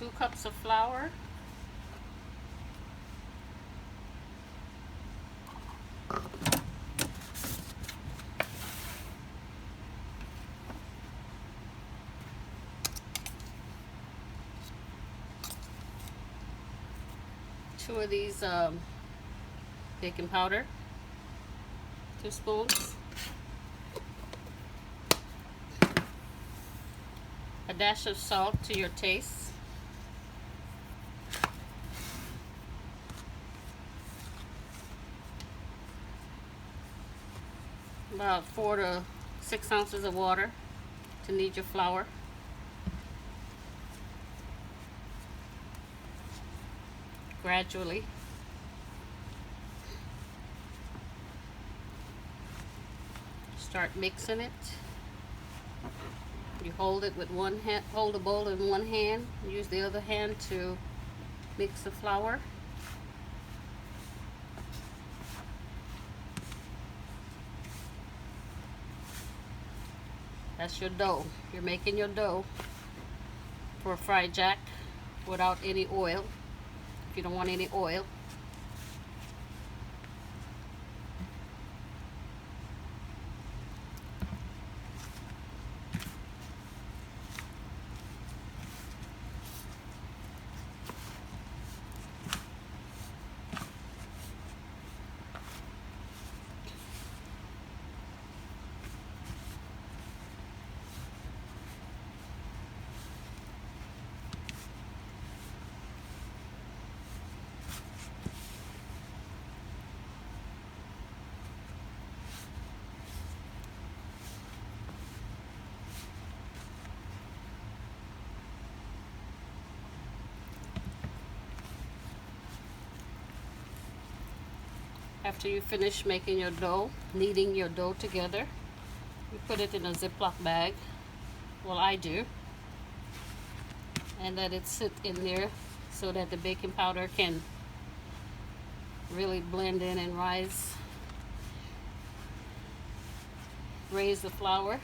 2 cups of flour, two of these baking powder, 2 spoons, a dash of salt to your taste, about 4 to 6 ounces of water to knead your flour. Gradually. Start mixing it. You hold it with one hand, hold the bowl in one hand, use the other hand to mix the flour. That's your dough. You're making your dough for a fried jack without any oil. If you don't want any oil. After you finish making your dough, kneading your dough together, you put it in a Ziploc bag. Well, I do. And let it sit in there so that the baking powder can really blend in and raise the flour.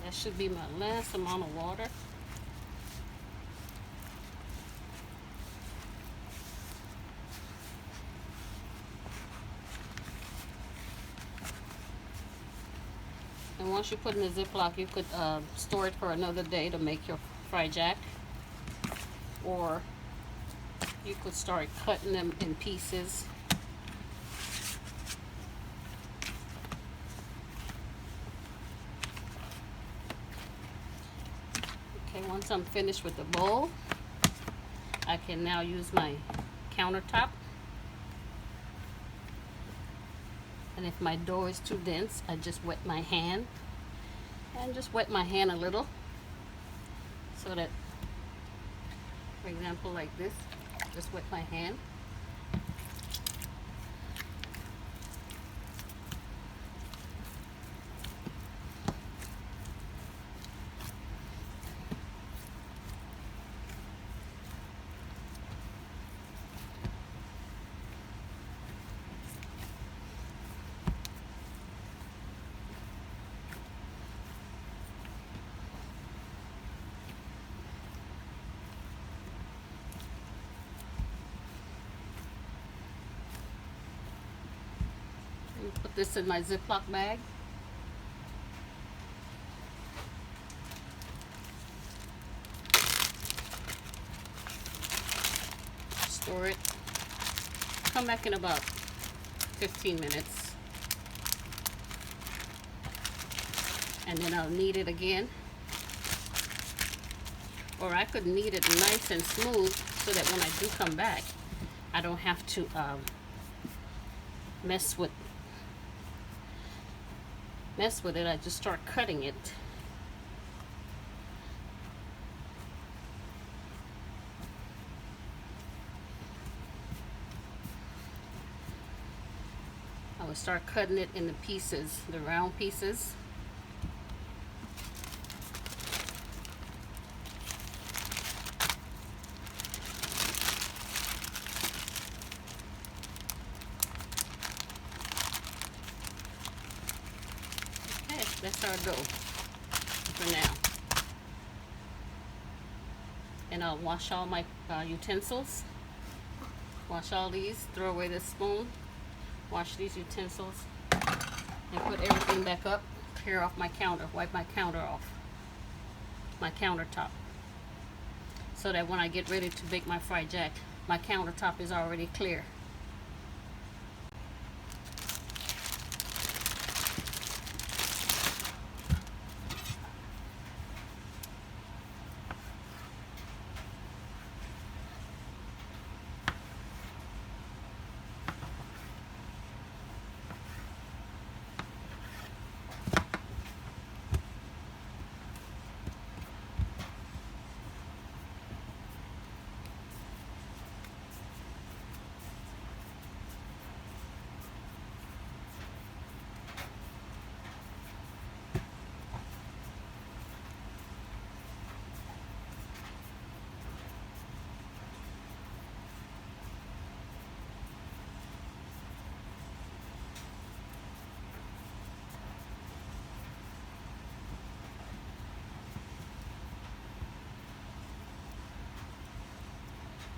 That should be my last amount of water. And once you put in the Ziploc, you could store it for another day to make your fried jack. Or you could start cutting them in pieces. Okay, once I'm finished with the bowl, I can now use my countertop. And if my dough is too dense, I just wet my hand. And just wet my hand a little. So that, for example, like this, just wet my hand. Put this in my Ziploc bag. Store it. Come back in about 15 minutes. And then I'll knead it again. Or I could knead it nice and smooth so that when I do come back, I don't have to mess with it. I just start cutting it. I would start cutting it in the pieces, the round pieces. That's our dough for now. And I'll wash all my utensils. Wash all these, throw away the spoon, wash these utensils, and put everything back up. Clear off my counter, wipe my counter off, my countertop, so that when I get ready to bake my fried jack, my countertop is already clear.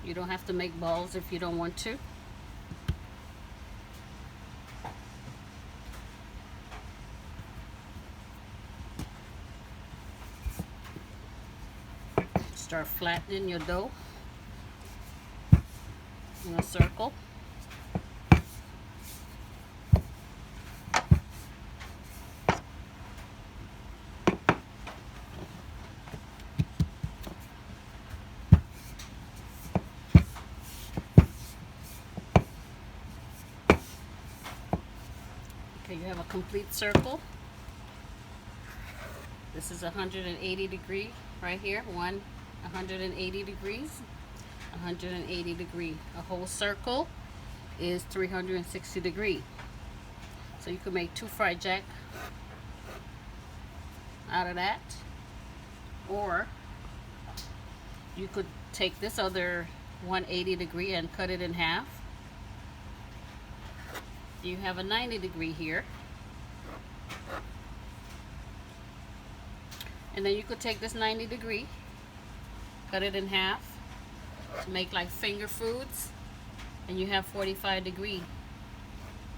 You don't have to make balls if you don't want to. Start flattening your dough in a circle. Okay, you have a complete circle. This is 180 degree right here. 180 degrees, 180 degree. A whole circle is 360 degree. So you can make 2 fried jack out of that, or you could take this other 180 degree and cut it in half. You have a 90 degree here, and then you could take this 90 degree, cut it in half to make like finger foods, and you have 45 degree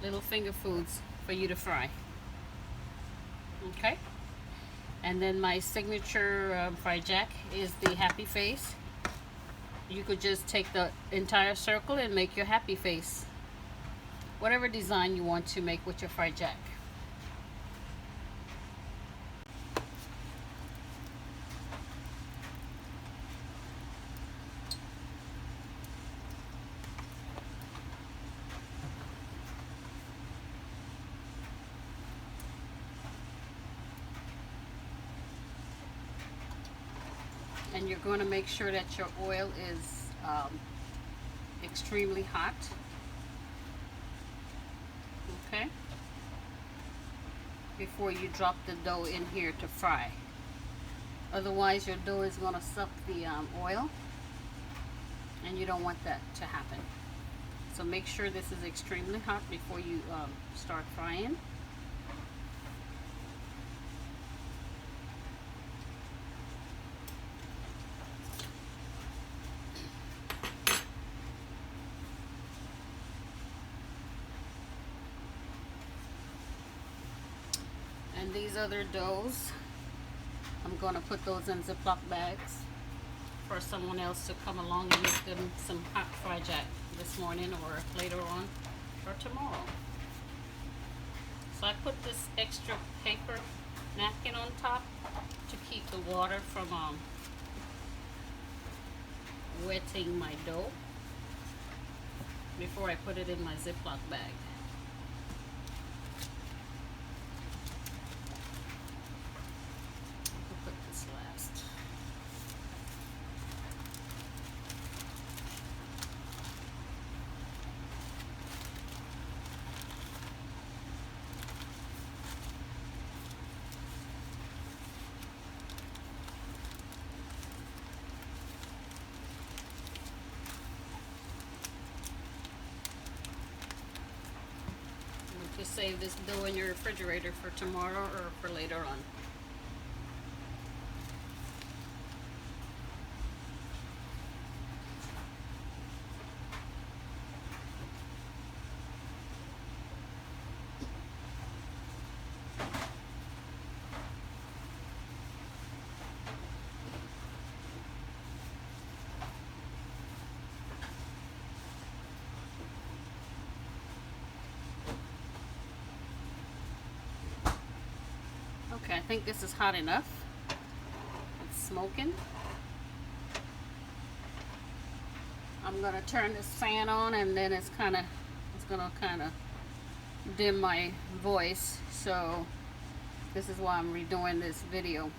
little finger foods for you to fry. Okay, and then my signature fried jack is the happy face. You could just take the entire circle and make your happy face, whatever design you want to make with your fried jack. And you're going to make sure that your oil is extremely hot. Okay, before you drop the dough in here to fry. Otherwise your dough is going to suck the oil, and you don't want that to happen. So make sure this is extremely hot before you start frying. And these other doughs, I'm going to put those in Ziploc bags for someone else to come along and make them some hot fried jack this morning or later on or tomorrow. So I put this extra paper napkin on top to keep the water from wetting my dough before I put it in my Ziploc bag. just save this dough in your refrigerator for tomorrow or for later on. Okay, I think this is hot enough. It's smoking. I'm gonna turn this fan on, and then it's gonna kind of dim my voice. So this is why I'm redoing this video.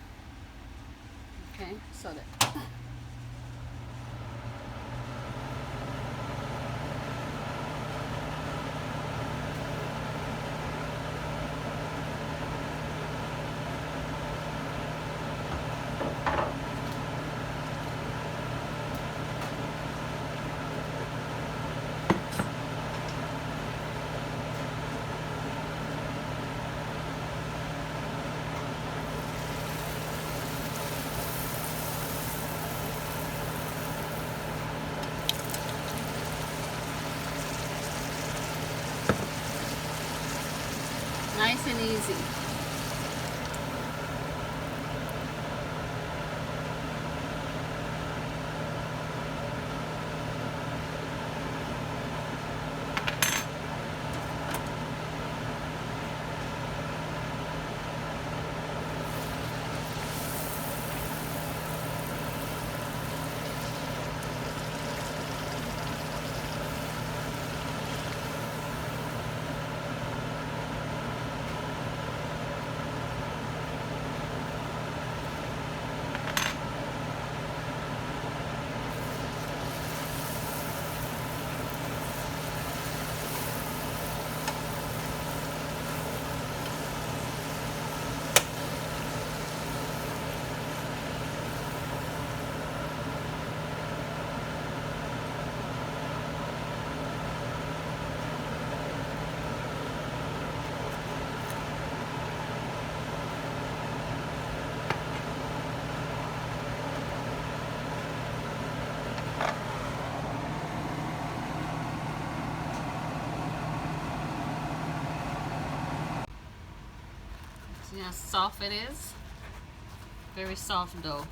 Okay, so that nice and easy. See how soft it is? Very soft dough.